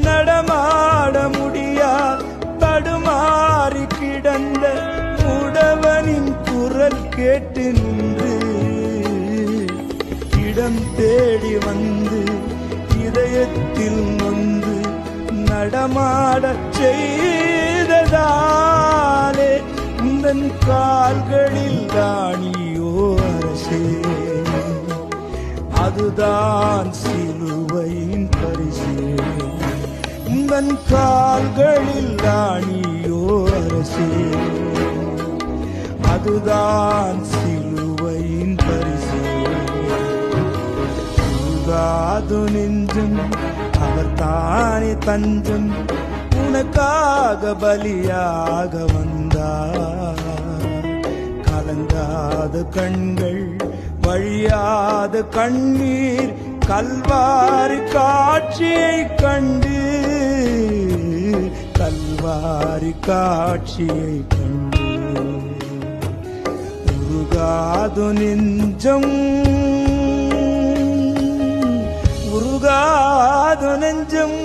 நடமாட முடியா தடுமாறி கிடந்த உடவனின் குரல் கேட்டு நின்று இடம் தேடி வந்து இதயத்தில் நொந்து நடமாடச் செய்ததாலே உந்தன் கால்களில் ராணியோ அரசே, அதுதான் சிலுவையின் பரிசு. உந்தன் கால்களில் ராணியோ அரசே, அதுதான் சிலுவையின் பரிசு. உருகாது நெஞ்சம் அவர் தானே தஞ்சம், உனக்காக பலியாக வந்தார். கலங்காத கண்கள் வழியாத கண்ணீர் கல்வாரி காட்சியை கண்டு, கல்வாரி காட்சியை கண்டு. உருகாது நெஞ்சம், உருகாது நெஞ்சம்